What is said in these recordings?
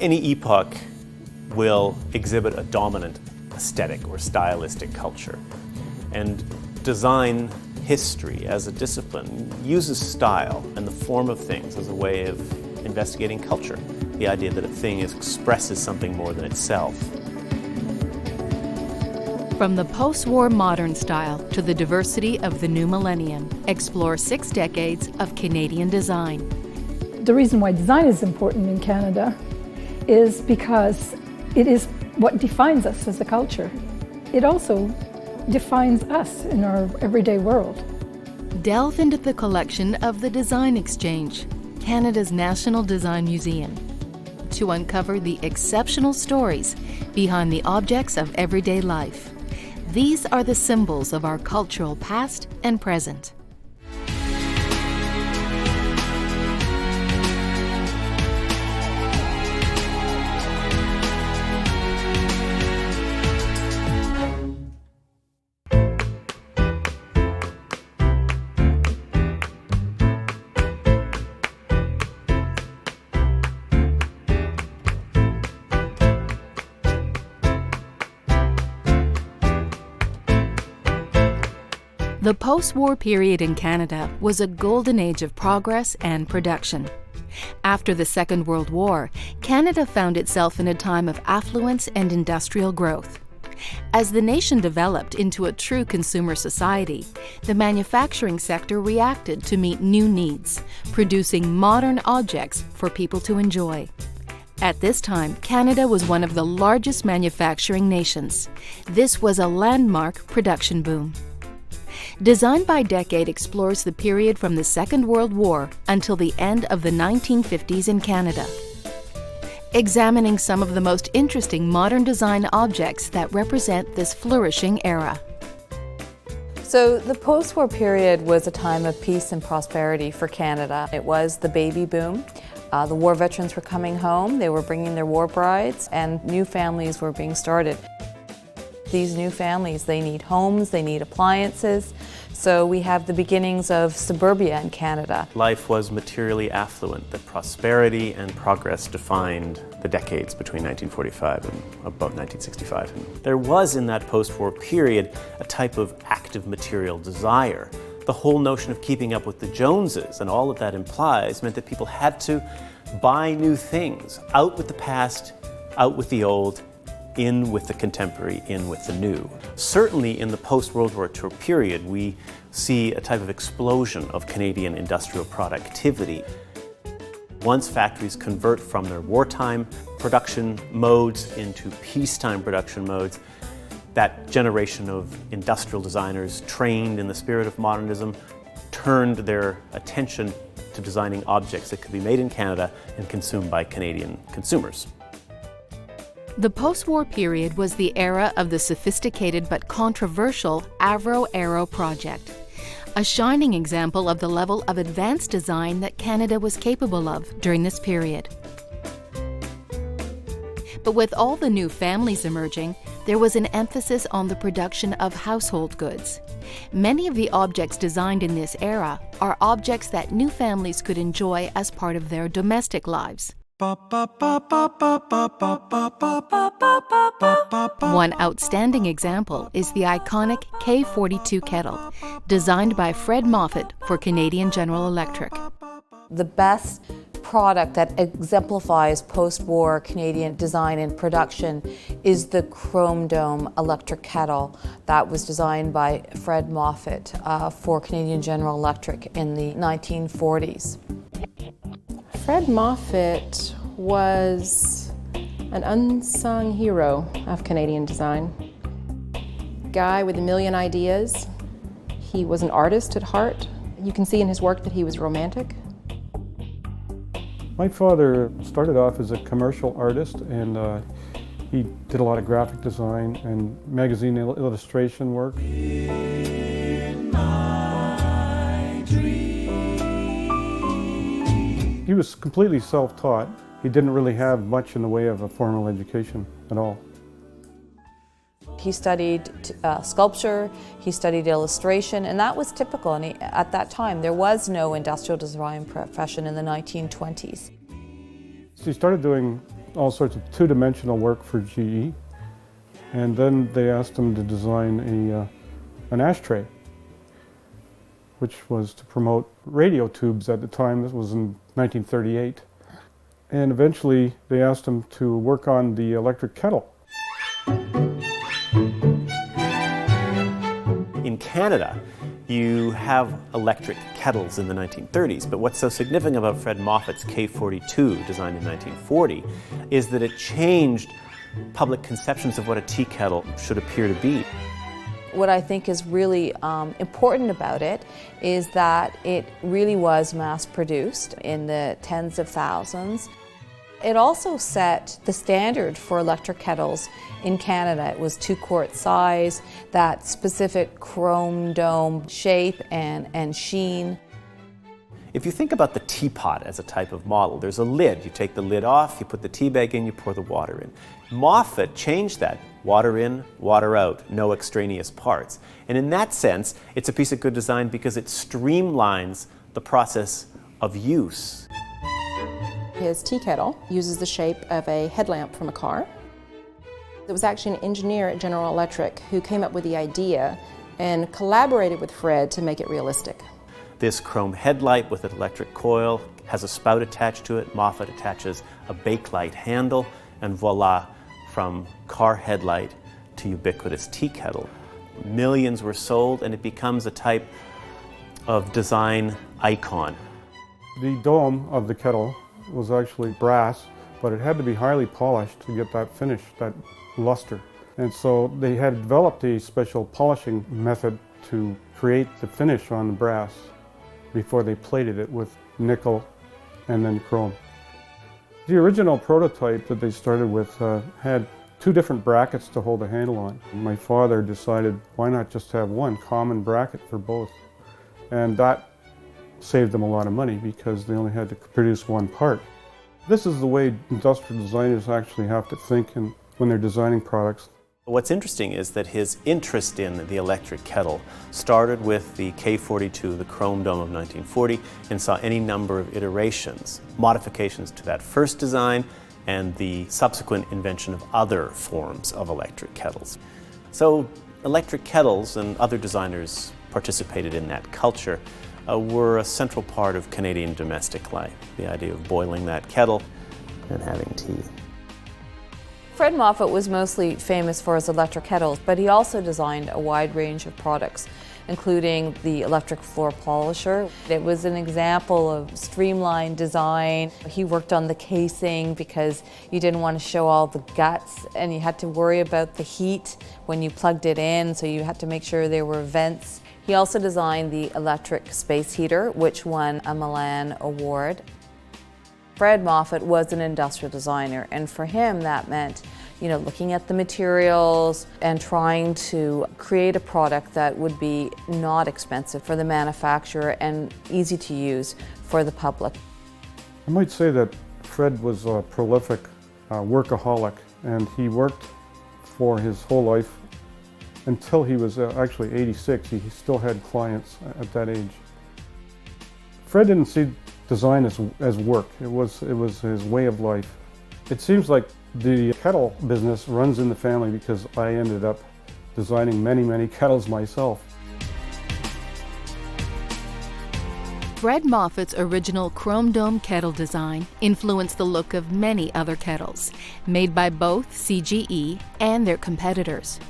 Any epoch will exhibit a dominant aesthetic or stylistic culture. And design history as a discipline uses style and the form of things as a way of investigating culture. The idea that a thing expresses something more than itself. From the post-war modern style to the diversity of the new millennium, explore 6 decades of Canadian design. The reason why design is important in Canada is because it is what defines us as a culture. It also defines us in our everyday world. Delve into the collection of the Design Exchange, Canada's National Design Museum, to uncover the exceptional stories behind the objects of everyday life. These are the symbols of our cultural past and present. The post-war period in Canada was a golden age of progress and production. After the Second World War, Canada found itself in a time of affluence and industrial growth. As the nation developed into a true consumer society, the manufacturing sector reacted to meet new needs, producing modern objects for people to enjoy. At this time, Canada was one of the largest manufacturing nations. This was a landmark production boom. Design by Decade explores the period from the Second World War until the end of the 1950s in Canada, examining some of the most interesting modern design objects that represent this flourishing era. So the post-war period was a time of peace and prosperity for Canada. It was the baby boom. The war veterans were coming home, they were bringing their war brides, and new families were being started. These new families, they need homes, they need appliances. So we have the beginnings of suburbia in Canada. Life was materially affluent, that prosperity and progress defined the decades between 1945 and about 1965. And there was in that post-war period a type of active material desire. The whole notion of keeping up with the Joneses and all that implies meant that people had to buy new things, out with the past, out with the old, in with the contemporary, in with the new. Certainly in the post-World War II period, we see a type of explosion of Canadian industrial productivity. Once factories convert from their wartime production modes into peacetime production modes, that generation of industrial designers trained in the spirit of modernism turned their attention to designing objects that could be made in Canada and consumed by Canadian consumers. The post-war period was the era of the sophisticated but controversial Avro Aero project, a shining example of the level of advanced design that Canada was capable of during this period. But with all the new families emerging, there was an emphasis on the production of household goods. Many of the objects designed in this era are objects that new families could enjoy as part of their domestic lives. One outstanding example is the iconic K42 kettle, designed by Fred Moffat for Canadian General Electric. The best product that exemplifies post-war Canadian design and production is the chrome dome electric kettle that was designed by Fred Moffat for Canadian General Electric in the 1940s. Fred Moffat was an unsung hero of Canadian design. Guy with a million ideas. He was an artist at heart. You can see in his work that he was romantic. My father started off as a commercial artist, and he did a lot of graphic design and magazine illustration work. He was completely self-taught. He didn't really have much in the way of a formal education at all. He studied sculpture, he studied illustration, and that was typical. And at that time, there was no industrial design profession in the 1920s. So he started doing all sorts of two-dimensional work for GE. And then they asked him to design an ashtray, which was to promote radio tubes at the time. This was in 1938. And eventually they asked him to work on the electric kettle. In Canada, you have electric kettles in the 1930s, but what's so significant about Fred Moffat's K42, designed in 1940, is that it changed public conceptions of what a tea kettle should appear to be. What I think is really important about it is that it really was mass-produced in the tens of thousands. It also set the standard for electric kettles in Canada. It was 2-quart size, that specific chrome dome shape and sheen. If you think about the teapot as a type of model, there's a lid. You take the lid off, you put the tea bag in, you pour the water in. Moffat changed that. Water in, water out, no extraneous parts. And in that sense, it's a piece of good design because it streamlines the process of use. His tea kettle uses the shape of a headlamp from a car. It was actually an engineer at General Electric who came up with the idea and collaborated with Fred to make it realistic. This chrome headlight with an electric coil has a spout attached to it. Moffat attaches a bakelite handle, and voila, from car headlight to ubiquitous tea kettle. Millions were sold, and it becomes a type of design icon. The dome of the kettle was actually brass, but it had to be highly polished to get that finish, that luster. And so they had developed a special polishing method to create the finish on the brass before they plated it with nickel and then chrome. The original prototype that they started with had 2 different brackets to hold the handle on. My father decided, why not just have one common bracket for both? And that saved them a lot of money because they only had to produce one part. This is the way industrial designers actually have to think when they're designing products. What's interesting is that his interest in the electric kettle started with the K42, the chrome dome of 1940, and saw any number of iterations, modifications to that first design, and the subsequent invention of other forms of electric kettles. So electric kettles, and other designers participated in that culture, were a central part of Canadian domestic life. The idea of boiling that kettle and having tea. Fred Moffat was mostly famous for his electric kettles, but he also designed a wide range of products, including the electric floor polisher. It was an example of streamlined design. He worked on the casing because you didn't want to show all the guts, and you had to worry about the heat when you plugged it in, so you had to make sure there were vents. He also designed the electric space heater, which won a Milan Award. Fred Moffat was an industrial designer, and for him that meant, looking at the materials and trying to create a product that would be not expensive for the manufacturer and easy to use for the public. I might say that Fred was a prolific workaholic, and he worked for his whole life until he was actually 86. He still had clients at that age. Fred didn't see design as work. It was his way of life. It seems like the kettle business runs in the family because I ended up designing many kettles myself. Fred Moffat's original chrome dome kettle design influenced the look of many other kettles, made by both CGE and their competitors.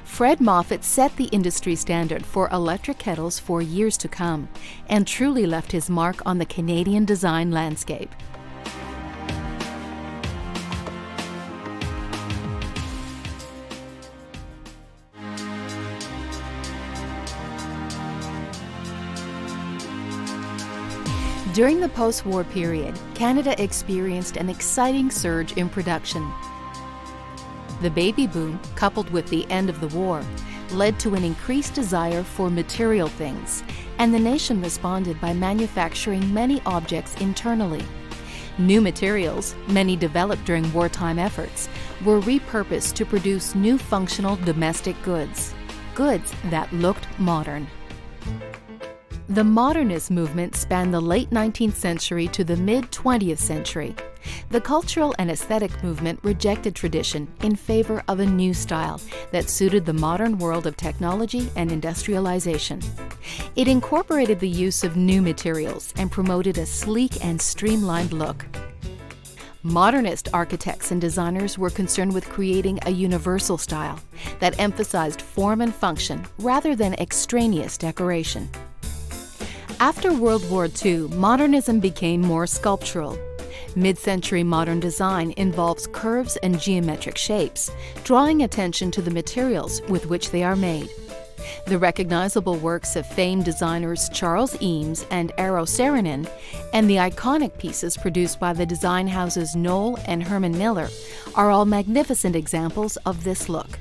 Fred Moffat set the industry standard for electric kettles for years to come, and truly left his mark on the Canadian design landscape. During the post-war period, Canada experienced an exciting surge in production. The baby boom, coupled with the end of the war, led to an increased desire for material things, and the nation responded by manufacturing many objects internally. New materials, many developed during wartime efforts, were repurposed to produce new functional domestic goods, goods that looked modern. The Modernist movement spanned the late 19th century to the mid-20th century. The cultural and aesthetic movement rejected tradition in favor of a new style that suited the modern world of technology and industrialization. It incorporated the use of new materials and promoted a sleek and streamlined look. Modernist architects and designers were concerned with creating a universal style that emphasized form and function rather than extraneous decoration. After World War II, modernism became more sculptural. Mid-century modern design involves curves and geometric shapes, drawing attention to the materials with which they are made. The recognizable works of famed designers Charles Eames and Eero Saarinen, and the iconic pieces produced by the design houses Knoll and Herman Miller, are all magnificent examples of this look.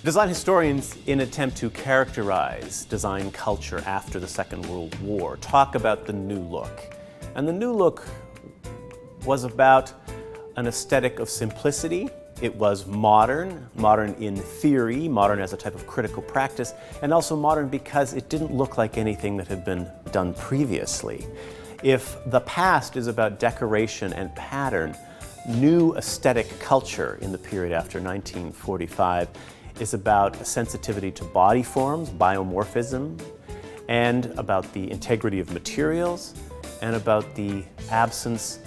Design historians, in an attempt to characterize design culture after the Second World War, talk about the new look. And the new look was about an aesthetic of simplicity. It was modern in theory, modern as a type of critical practice, and also modern because it didn't look like anything that had been done previously. If the past is about decoration and pattern, new aesthetic culture in the period after 1945 is about a sensitivity to body forms, biomorphism, and about the integrity of materials, and about the absence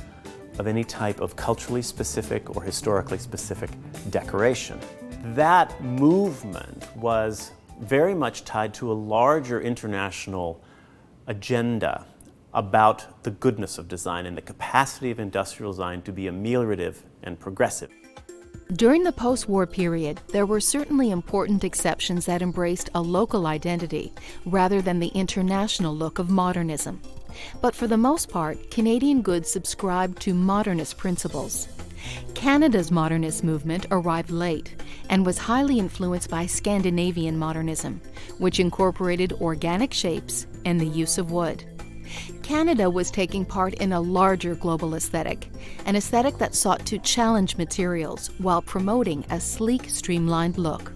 of any type of culturally specific or historically specific decoration. That movement was very much tied to a larger international agenda about the goodness of design and the capacity of industrial design to be ameliorative and progressive. During the post-war period, there were certainly important exceptions that embraced a local identity rather than the international look of modernism. But for the most part, Canadian goods subscribed to modernist principles. Canada's modernist movement arrived late and was highly influenced by Scandinavian modernism, which incorporated organic shapes and the use of wood. Canada was taking part in a larger global aesthetic, an aesthetic that sought to challenge materials while promoting a sleek, streamlined look.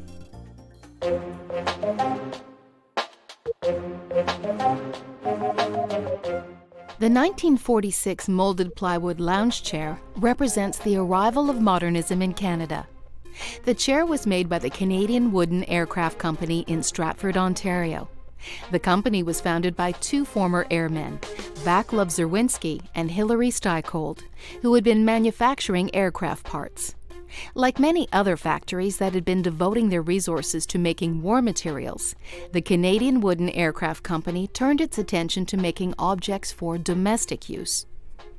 The 1946 molded plywood lounge chair represents the arrival of modernism in Canada. The chair was made by the Canadian Wooden Aircraft Company in Stratford, Ontario. The company was founded by two former airmen, Vaclav Zerwinski and Hilary Steicold, who had been manufacturing aircraft parts. Like many other factories that had been devoting their resources to making war materials, the Canadian Wooden Aircraft Company turned its attention to making objects for domestic use.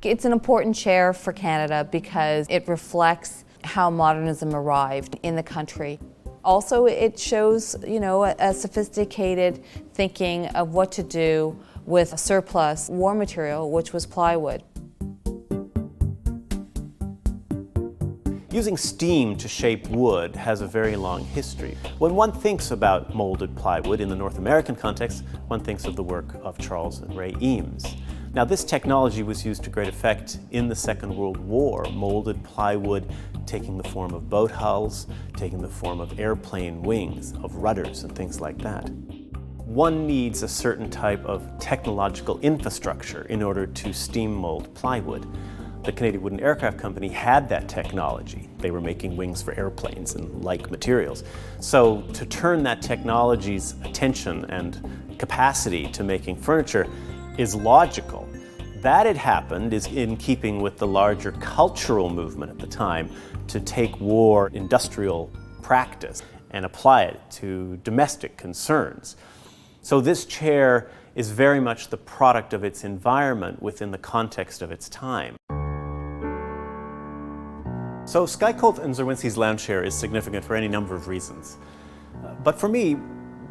It's an important chair for Canada because it reflects how modernism arrived in the country. Also, it shows, a sophisticated thinking of what to do with a surplus war material, which was plywood. Using steam to shape wood has a very long history. When one thinks about molded plywood in the North American context, one thinks of the work of Charles and Ray Eames. Now, this technology was used to great effect in the Second World War, molded plywood taking the form of boat hulls, taking the form of airplane wings, of rudders and things like that. One needs a certain type of technological infrastructure in order to steam mold plywood. The Canadian Wooden Aircraft Company had that technology. They were making wings for airplanes and like materials. So to turn that technology's attention and capacity to making furniture is logical. That had happened is in keeping with the larger cultural movement at the time to take war industrial practice and apply it to domestic concerns. So this chair is very much the product of its environment within the context of its time. So Steicold and Zerwinski's lounge chair is significant for any number of reasons. But for me,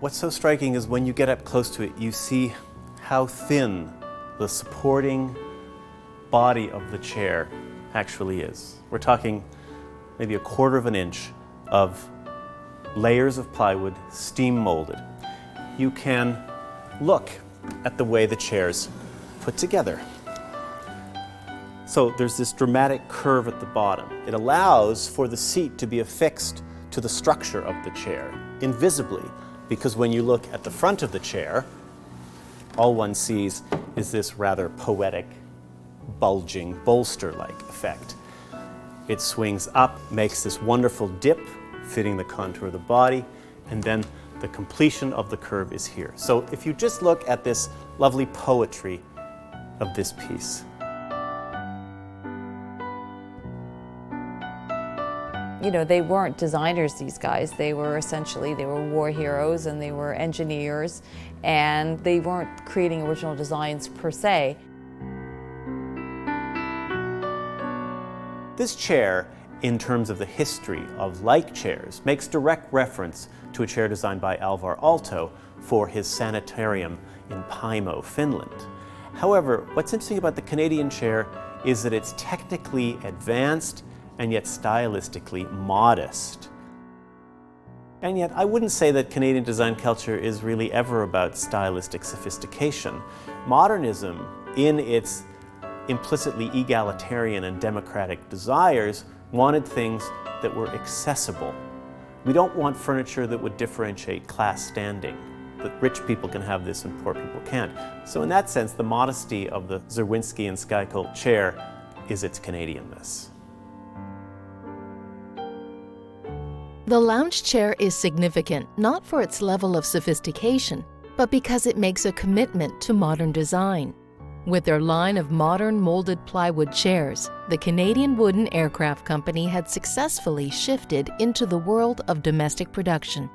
what's so striking is when you get up close to it, you see how thin the supporting body of the chair actually is. We're talking maybe a quarter of an inch of layers of plywood steam molded. You can look at the way the chair's put together. So there's this dramatic curve at the bottom. It allows for the seat to be affixed to the structure of the chair invisibly, because when you look at the front of the chair, all one sees is this rather poetic, bulging, bolster-like effect. It swings up, makes this wonderful dip, fitting the contour of the body, and then the completion of the curve is here. So if you just look at this lovely poetry of this piece. You know, they weren't designers, these guys. They were war heroes and they were engineers, and they weren't creating original designs per se. This chair, in terms of the history of like chairs, makes direct reference to a chair designed by Alvar Aalto for his sanitarium in Paimo, Finland. However, what's interesting about the Canadian chair is that it's technically advanced and yet stylistically modest. And yet, I wouldn't say that Canadian design culture is really ever about stylistic sophistication. Modernism, in its implicitly egalitarian and democratic desires, wanted things that were accessible. We don't want furniture that would differentiate class standing, that rich people can have this and poor people can't. So in that sense, the modesty of the Zerwinski and Skycolt chair is its Canadianness. The lounge chair is significant not for its level of sophistication, but because it makes a commitment to modern design. With their line of modern molded plywood chairs, the Canadian Wooden Aircraft Company had successfully shifted into the world of domestic production.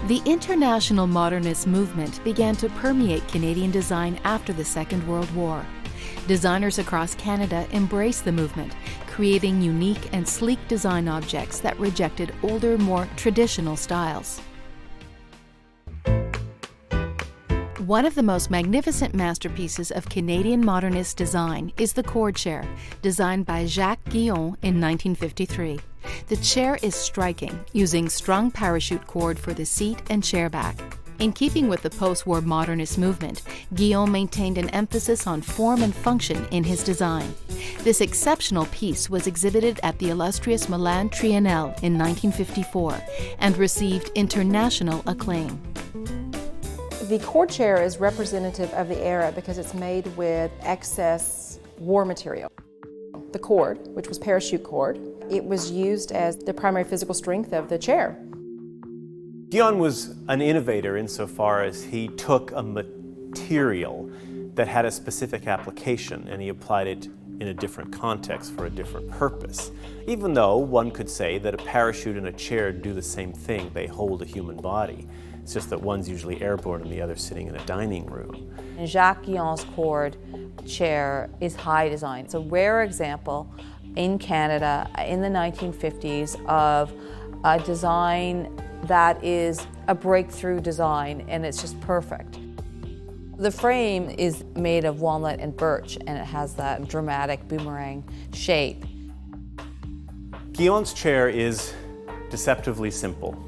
The international modernist movement began to permeate Canadian design after the Second World War. Designers across Canada embraced the movement, creating unique and sleek design objects that rejected older, more traditional styles. One of the most magnificent masterpieces of Canadian modernist design is the cord chair, designed by Jacques Guyon in 1953. The chair is striking, using strung parachute cord for the seat and chair back. In keeping with the post-war modernist movement, Guyon maintained an emphasis on form and function in his design. This exceptional piece was exhibited at the illustrious Milan Triennale in 1954 and received international acclaim. The cord chair is representative of the era because it's made with excess war material. The cord, which was parachute cord, it was used as the primary physical strength of the chair. Guyon was an innovator insofar as he took a material that had a specific application and he applied it in a different context for a different purpose. Even though one could say that a parachute and a chair do the same thing, they hold a human body. It's just that one's usually airborne and the other's sitting in a dining room. And Jacques Guillon's cord chair is high design. It's a rare example in Canada in the 1950s of a design that is a breakthrough design, and it's just perfect. The frame is made of walnut and birch, and it has that dramatic boomerang shape. Guillon's chair is deceptively simple.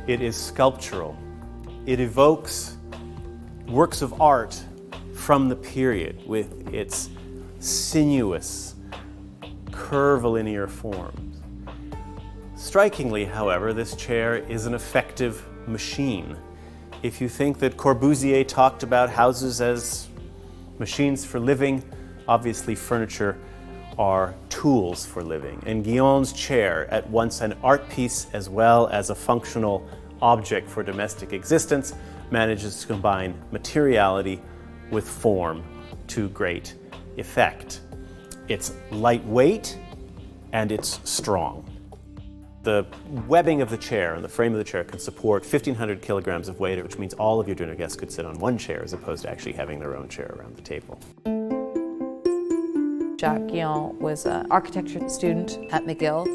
It is sculptural. It evokes works of art from the period with its sinuous, curvilinear forms. Strikingly, however, this chair is an effective machine. If you think that Corbusier talked about houses as machines for living, obviously furniture are tools for living. And Guillon's chair, at once an art piece as well as a functional object for domestic existence, manages to combine materiality with form to great effect. It's lightweight and it's strong. The webbing of the chair and the frame of the chair can support 1,500 kilograms of weight, which means all of your dinner guests could sit on one chair as opposed to actually having their own chair around the table. Jacques Guillon was an architecture student at McGill.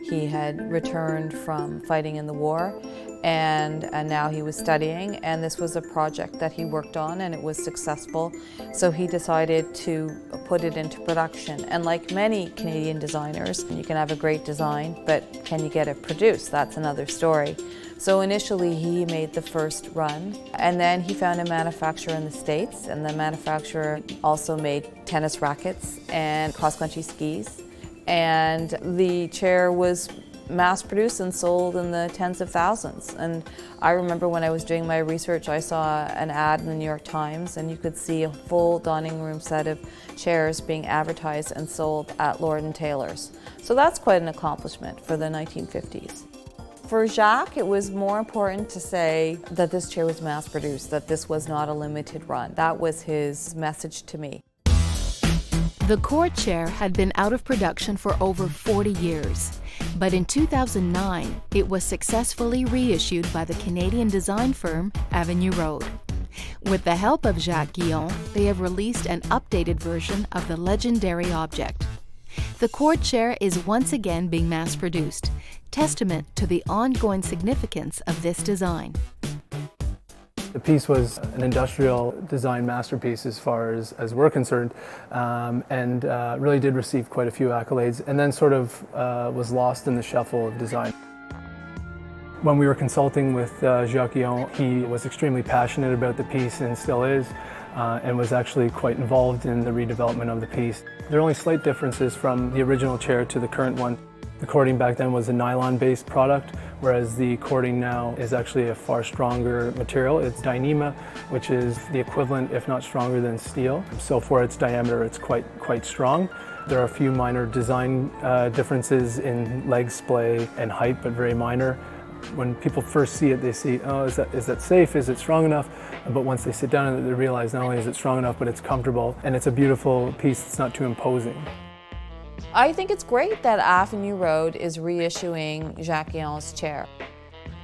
He had returned from fighting in the war, and now he was studying, and this was a project that he worked on and it was successful, so he decided to put it into production. And like many Canadian designers, you can have a great design, but can you get it produced? That's another story. So initially he made the first run, and then he found a manufacturer in the States, and the manufacturer also made tennis rackets and cross-country skis, and the chair was mass-produced and sold in the tens of thousands. And I remember when I was doing my research, I saw an ad in the New York Times, and you could see a full dining room set of chairs being advertised and sold at Lord & Taylor's. So that's quite an accomplishment for the 1950s. For Jacques, it was more important to say that this chair was mass-produced, that this was not a limited run. That was his message to me. The cord chair had been out of production for over 40 years, but in 2009, it was successfully reissued by the Canadian design firm Avenue Road. With the help of Jacques Guyon, they have released an updated version of the legendary object. The cord chair is once again being mass-produced, testament to the ongoing significance of this design. The piece was an industrial design masterpiece as far as we're concerned, and really did receive quite a few accolades, and then sort of was lost in the shuffle of design. When we were consulting with Jacques Guyon, he was extremely passionate about the piece and still is, and was actually quite involved in the redevelopment of the piece. There are only slight differences from the original chair to the current one. The cording back then was a nylon-based product, whereas the cording now is actually a far stronger material. It's Dyneema, which is the equivalent, if not stronger, than steel. So for its diameter, it's quite strong. There are a few minor design differences in leg splay and height, but very minor. When people first see it, they see, oh, is that safe? Is it strong enough? But once they sit down in it, they realize not only is it strong enough, but it's comfortable, and it's a beautiful piece that's not too imposing. I think it's great that Avenue Road is reissuing Jacques Guyon's chair.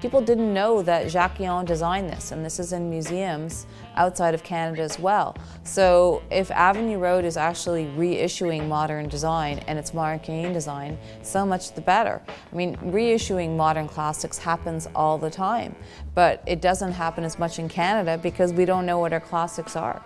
People didn't know that Jacques Guyon designed this, and this is in museums outside of Canada as well. So if Avenue Road is actually reissuing modern design, and it's modern Canadian design, so much the better. I mean, reissuing modern classics happens all the time, but it doesn't happen as much in Canada because we don't know what our classics are.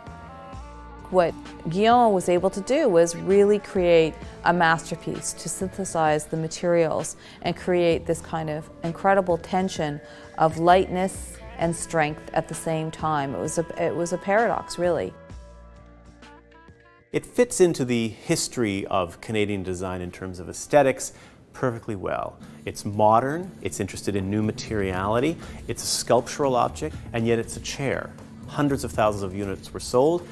What Guyon was able to do was really create a masterpiece, to synthesize the materials and create this kind of incredible tension of lightness and strength at the same time. It was a paradox, really. It fits into the history of Canadian design in terms of aesthetics perfectly well. It's modern, it's interested in new materiality, it's a sculptural object, and yet it's a chair. Hundreds of thousands of units were sold.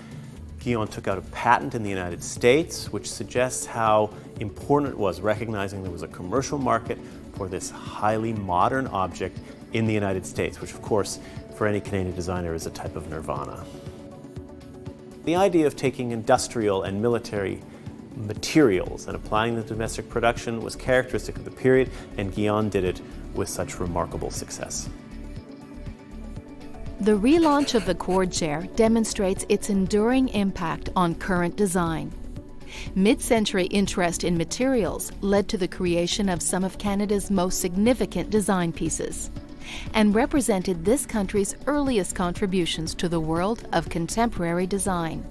Guyon took out a patent in the United States, which suggests how important it was recognizing there was a commercial market for this highly modern object in the United States, which of course, for any Canadian designer, is a type of nirvana. The idea of taking industrial and military materials and applying them to domestic production was characteristic of the period, and Guyon did it with such remarkable success. The relaunch of the cord chair demonstrates its enduring impact on current design. Mid-century interest in materials led to the creation of some of Canada's most significant design pieces, and represented this country's earliest contributions to the world of contemporary design.